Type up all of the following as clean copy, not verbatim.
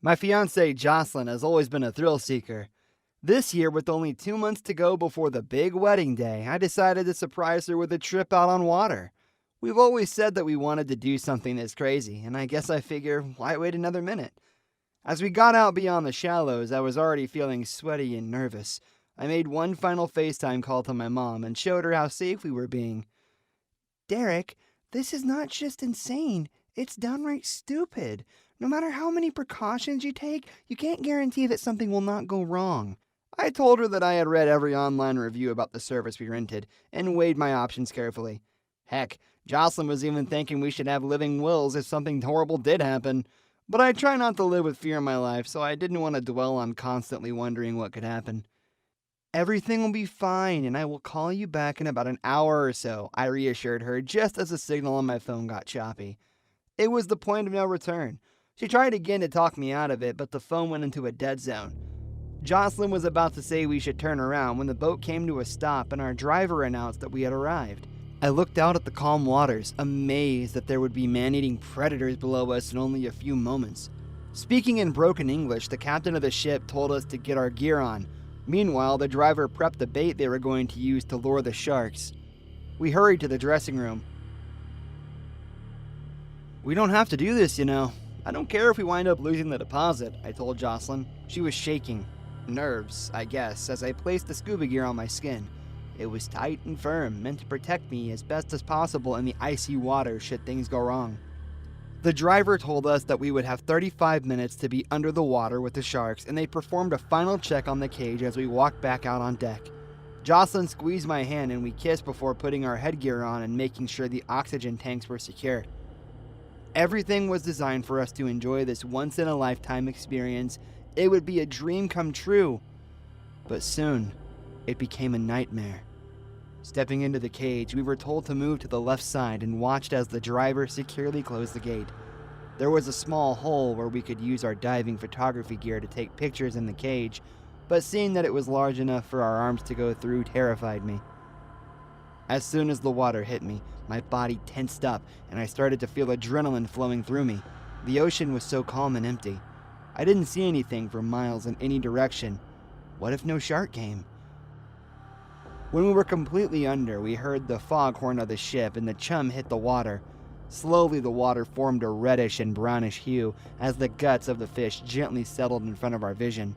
My fiancée Jocelyn has always been a thrill seeker. This year, with only 2 months to go before the big wedding day, I decided to surprise her with a trip out on water. We've always said that we wanted to do something this crazy, and I guess I figure, why wait another minute? As we got out beyond the shallows, I was already feeling sweaty and nervous. I made one final FaceTime call to my mom and showed her how safe we were being. Derek, this is not just insane, it's downright stupid. No matter how many precautions you take, you can't guarantee that something will not go wrong. I told her that I had read every online review about the service we rented and weighed my options carefully. Heck, Jocelyn was even thinking we should have living wills if something horrible did happen. But I try not to live with fear in my life, so I didn't want to dwell on constantly wondering what could happen. Everything will be fine, and I will call you back in about an hour or so, I reassured her just as the signal on my phone got choppy. It was the point of no return. She tried again to talk me out of it, but the phone went into a dead zone. Jocelyn was about to say we should turn around when the boat came to a stop and our driver announced that we had arrived. I looked out at the calm waters, amazed that there would be man-eating predators below us in only a few moments. Speaking in broken English, the captain of the ship told us to get our gear on. Meanwhile, the driver prepped the bait they were going to use to lure the sharks. We hurried to the dressing room. We don't have to do this, you know. I don't care if we wind up losing the deposit, I told Jocelyn. She was shaking. Nerves, I guess, as I placed the scuba gear on my skin. It was tight and firm, meant to protect me as best as possible in the icy water should things go wrong. The driver told us that we would have 35 minutes to be under the water with the sharks, and they performed a final check on the cage as we walked back out on deck. Jocelyn squeezed my hand and we kissed before putting our headgear on and making sure the oxygen tanks were secure. Everything was designed for us to enjoy this once-in-a-lifetime experience. It would be a dream come true. But soon, it became a nightmare. Stepping into the cage, we were told to move to the left side and watched as the driver securely closed the gate. There was a small hole where we could use our diving photography gear to take pictures in the cage, but seeing that it was large enough for our arms to go through terrified me. As soon as the water hit me, my body tensed up and I started to feel adrenaline flowing through me. The ocean was so calm and empty. I didn't see anything for miles in any direction. What if no shark came? When we were completely under, we heard the foghorn of the ship and the chum hit the water. Slowly the water formed a reddish and brownish hue as the guts of the fish gently settled in front of our vision.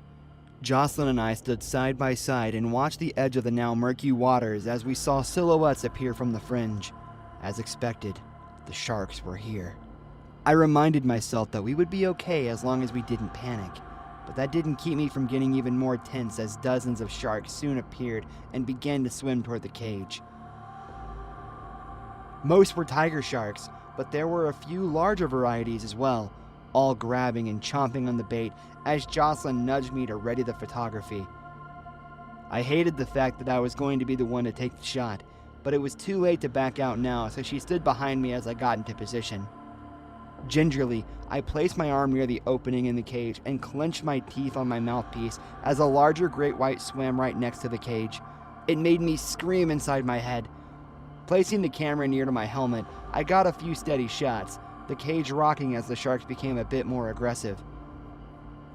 Jocelyn and I stood side by side and watched the edge of the now murky waters as we saw silhouettes appear from the fringe. As expected, the sharks were here. I reminded myself that we would be okay as long as we didn't panic, but that didn't keep me from getting even more tense as dozens of sharks soon appeared and began to swim toward the cage. Most were tiger sharks, but there were a few larger varieties as well, all grabbing and chomping on the bait as Jocelyn nudged me to ready the photography. I hated the fact that I was going to be the one to take the shot, but it was too late to back out now, so she stood behind me as I got into position. Gingerly, I placed my arm near the opening in the cage and clenched my teeth on my mouthpiece as a larger great white swam right next to the cage. It made me scream inside my head. Placing the camera near to my helmet, I got a few steady shots, the cage rocking as the sharks became a bit more aggressive.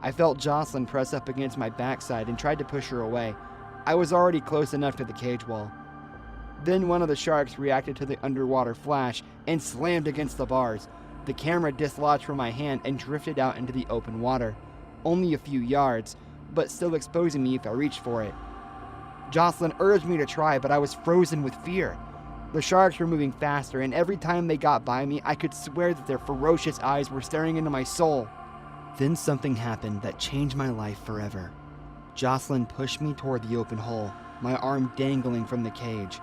I felt Jocelyn press up against my backside and tried to push her away. I was already close enough to the cage wall. Then one of the sharks reacted to the underwater flash and slammed against the bars. The camera dislodged from my hand and drifted out into the open water. Only a few yards, but still exposing me if I reached for it. Jocelyn urged me to try, but I was frozen with fear. The sharks were moving faster, and every time they got by me, I could swear that their ferocious eyes were staring into my soul. Then something happened that changed my life forever. Jocelyn pushed me toward the open hole, my arm dangling from the cage.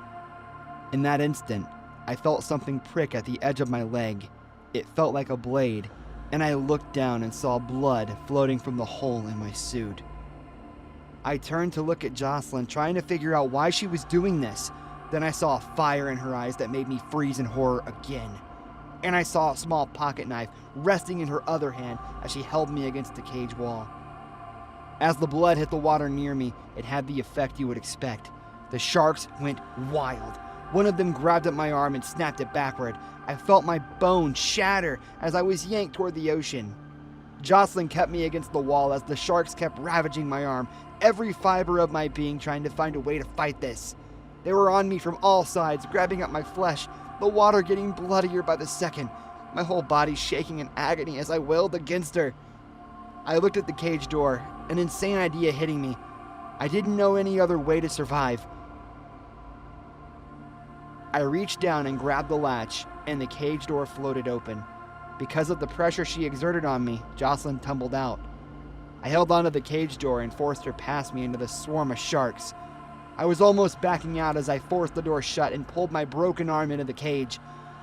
In that instant, I felt something prick at the edge of my leg. It felt like a blade, and I looked down and saw blood floating from the hole in my suit. I turned to look at Jocelyn, trying to figure out why she was doing this. Then I saw a fire in her eyes that made me freeze in horror again. And I saw a small pocket knife resting in her other hand as she held me against the cage wall. As the blood hit the water near me, it had the effect you would expect. The sharks went wild. One of them grabbed at my arm and snapped it backward. I felt my bones shatter as I was yanked toward the ocean. Jocelyn kept me against the wall as the sharks kept ravaging my arm, every fiber of my being trying to find a way to fight this. They were on me from all sides, grabbing at my flesh, the water getting bloodier by the second, my whole body shaking in agony as I wailed against her. I looked at the cage door, an insane idea hitting me. I didn't know any other way to survive. I reached down and grabbed the latch, and the cage door floated open. Because of the pressure she exerted on me, Jocelyn tumbled out. I held onto the cage door and forced her past me into the swarm of sharks. I was almost backing out as I forced the door shut and pulled my broken arm into the cage.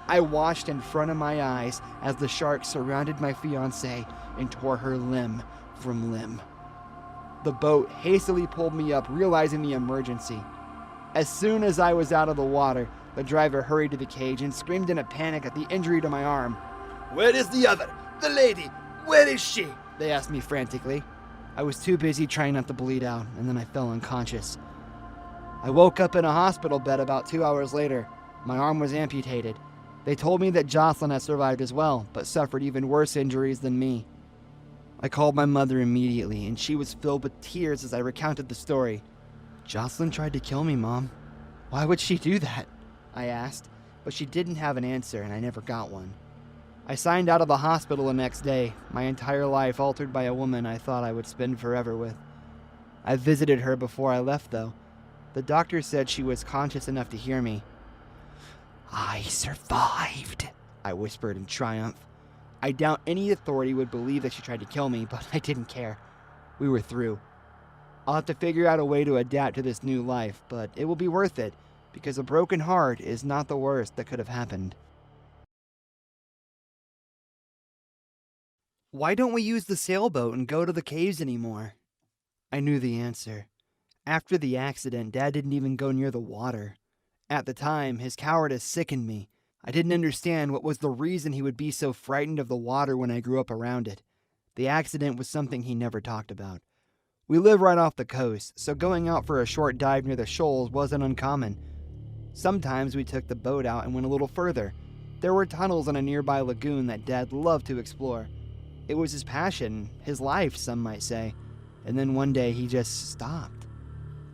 I watched in front of my eyes as the sharks surrounded my fiancée and tore her limb from limb. The boat hastily pulled me up, realizing the emergency. As soon as I was out of the water, the driver hurried to the cage and screamed in a panic at the injury to my arm. "Where is the other? The lady? Where is she?" They asked me frantically. I was too busy trying not to bleed out, and then I fell unconscious. I woke up in a hospital bed about 2 hours later. My arm was amputated. They told me that Jocelyn had survived as well, but suffered even worse injuries than me. I called my mother immediately, and she was filled with tears as I recounted the story. "Jocelyn tried to kill me, Mom. Why would she do that?" I asked, but she didn't have an answer, and I never got one. I signed out of the hospital the next day, my entire life altered by a woman I thought I would spend forever with. I visited her before I left, though. The doctor said she was conscious enough to hear me. "I survived," I whispered in triumph. I doubt any authority would believe that she tried to kill me, but I didn't care. We were through. I'll have to figure out a way to adapt to this new life, but it will be worth it, because a broken heart is not the worst that could have happened. Why don't we use the sailboat and go to the caves anymore? I knew the answer. After the accident, Dad didn't even go near the water. At the time, his cowardice sickened me. I didn't understand what was the reason he would be so frightened of the water when I grew up around it. The accident was something he never talked about. We live right off the coast, so going out for a short dive near the shoals wasn't uncommon. Sometimes we took the boat out and went a little further. There were tunnels in a nearby lagoon that Dad loved to explore. It was his passion, his life, some might say. And then one day he just stopped.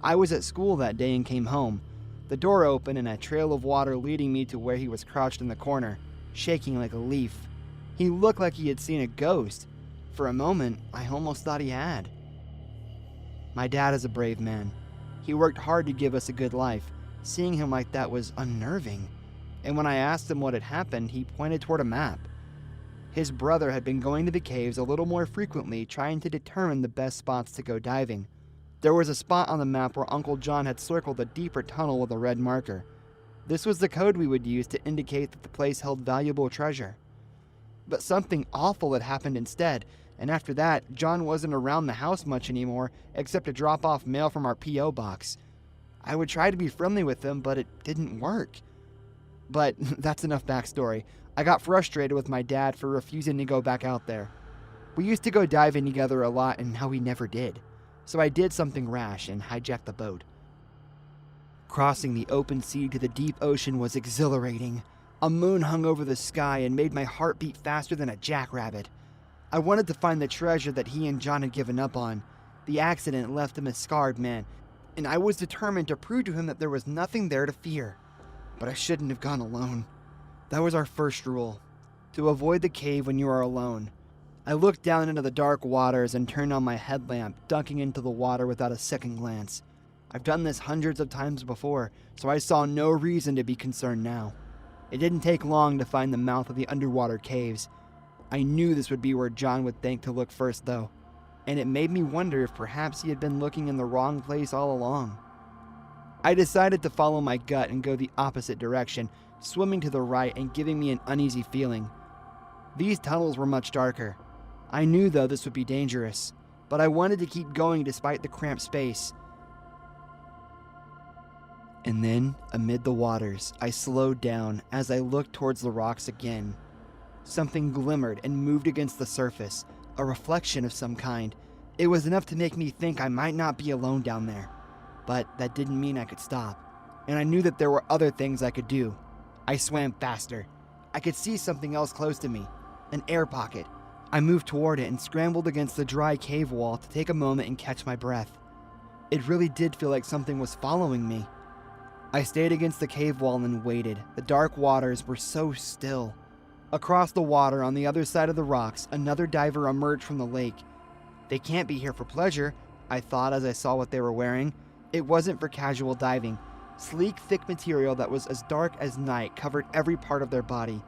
I was at school that day and came home. The door opened and a trail of water leading me to where he was crouched in the corner, shaking like a leaf. He looked like he had seen a ghost. For a moment, I almost thought he had. My dad is a brave man. He worked hard to give us a good life. Seeing him like that was unnerving. And when I asked him what had happened, he pointed toward a map. His brother had been going to the caves a little more frequently, trying to determine the best spots to go diving. There was a spot on the map where Uncle John had circled a deeper tunnel with a red marker. This was the code we would use to indicate that the place held valuable treasure. But something awful had happened instead, and after that, John wasn't around the house much anymore, except to drop off mail from our P.O. box. I would try to be friendly with him, but it didn't work. But that's enough backstory. I got frustrated with my dad for refusing to go back out there. We used to go diving together a lot, and now we never did. So I did something rash and hijacked the boat. Crossing the open sea to the deep ocean was exhilarating. A moon hung over the sky and made my heart beat faster than a jackrabbit. I wanted to find the treasure that he and John had given up on. The accident left him a scarred man, and I was determined to prove to him that there was nothing there to fear. But I shouldn't have gone alone. That was our first rule, to avoid the cave when you are alone. I looked down into the dark waters and turned on my headlamp, dunking into the water without a second glance. I've done this hundreds of times before, so I saw no reason to be concerned now. It didn't take long to find the mouth of the underwater caves. I knew this would be where John would think to look first, though, and it made me wonder if perhaps he had been looking in the wrong place all along. I decided to follow my gut and go the opposite direction, swimming to the right and giving me an uneasy feeling. These tunnels were much darker. I knew, though, this would be dangerous, but I wanted to keep going despite the cramped space. And then, amid the waters, I slowed down as I looked towards the rocks again. Something glimmered and moved against the surface, a reflection of some kind. It was enough to make me think I might not be alone down there. But that didn't mean I could stop, and I knew that there were other things I could do. I swam faster. I could see something else close to me, an air pocket. I moved toward it and scrambled against the dry cave wall to take a moment and catch my breath. It really did feel like something was following me. I stayed against the cave wall and waited. The dark waters were so still. Across the water, on the other side of the rocks, another diver emerged from the lake. They can't be here for pleasure, I thought as I saw what they were wearing. It wasn't for casual diving. Sleek, thick material that was as dark as night covered every part of their body.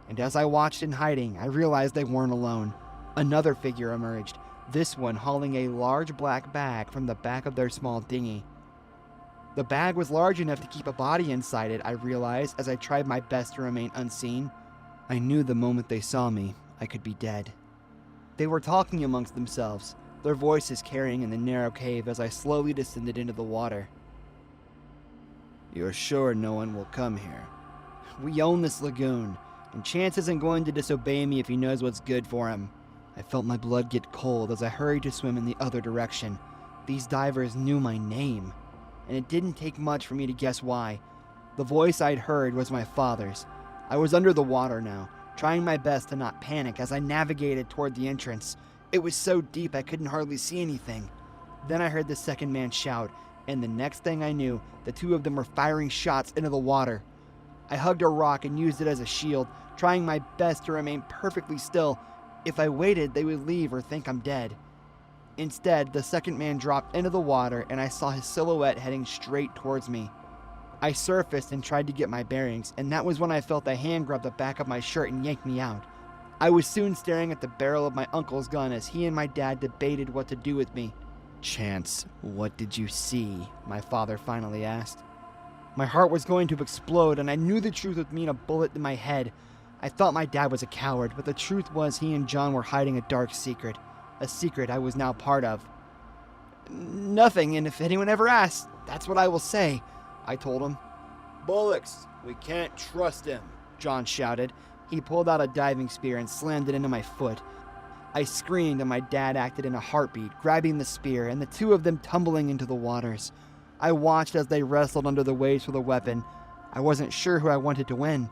And as I watched in hiding, I realized they weren't alone. Another figure emerged, this one hauling a large black bag from the back of their small dinghy. The bag was large enough to keep a body inside it, I realized as I tried my best to remain unseen. I knew the moment they saw me, I could be dead. They were talking amongst themselves, their voices carrying in the narrow cave as I slowly descended into the water. "You're sure no one will come here? We own this lagoon, and Chance isn't going to disobey me if he knows what's good for him." I felt my blood get cold as I hurried to swim in the other direction. These divers knew my name, and it didn't take much for me to guess why. The voice I'd heard was my father's. I was under the water now, trying my best to not panic as I navigated toward the entrance. It was so deep I couldn't hardly see anything. Then I heard the second man shout, and the next thing I knew, the two of them were firing shots into the water. I hugged a rock and used it as a shield, trying my best to remain perfectly still. If I waited, they would leave or think I'm dead. Instead, the second man dropped into the water and I saw his silhouette heading straight towards me. I surfaced and tried to get my bearings, and that was when I felt a hand grab the back of my shirt and yank me out. I was soon staring at the barrel of my uncle's gun as he and my dad debated what to do with me. "Chance, what did you see?" my father finally asked. My heart was going to explode, and I knew the truth would mean a bullet in my head. I thought my dad was a coward, but the truth was he and John were hiding a dark secret. A secret I was now part of. "Nothing, and if anyone ever asks, that's what I will say," I told him. "Bollocks! We can't trust him!" John shouted. He pulled out a diving spear and slammed it into my foot. I screamed and my dad acted in a heartbeat, grabbing the spear and the two of them tumbling into the waters. I watched as they wrestled under the waves for the weapon. I wasn't sure who I wanted to win.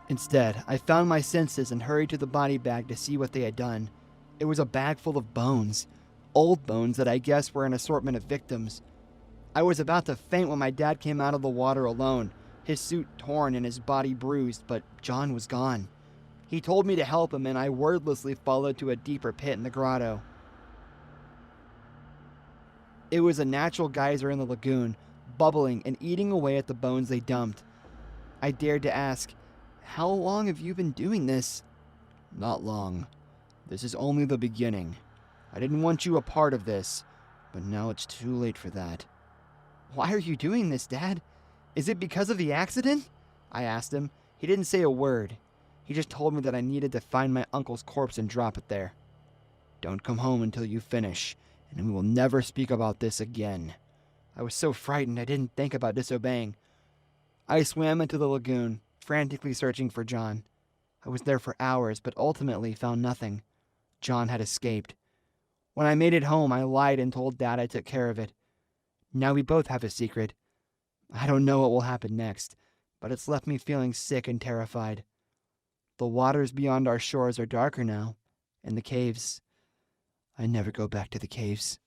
Instead, I found my senses and hurried to the body bag to see what they had done. It was a bag full of bones. Old bones that I guessed were an assortment of victims. I was about to faint when my dad came out of the water alone, his suit torn and his body bruised, but John was gone. He told me to help him, and I wordlessly followed to a deeper pit in the grotto. It was a natural geyser in the lagoon, bubbling and eating away at the bones they dumped. I dared to ask, "How long have you been doing this?" "Not long. This is only the beginning. I didn't want you a part of this, but now it's too late for that." "Why are you doing this, Dad? Is it because of the accident?" I asked him. He didn't say a word. He just told me that I needed to find my uncle's corpse and drop it there. "Don't come home until you finish, and we will never speak about this again." I was so frightened I didn't think about disobeying. I swam into the lagoon, frantically searching for John. I was there for hours, but ultimately found nothing. John had escaped. When I made it home, I lied and told Dad I took care of it. Now we both have a secret. I don't know what will happen next, but it's left me feeling sick and terrified. The waters beyond our shores are darker now, and the caves. I never go back to the caves.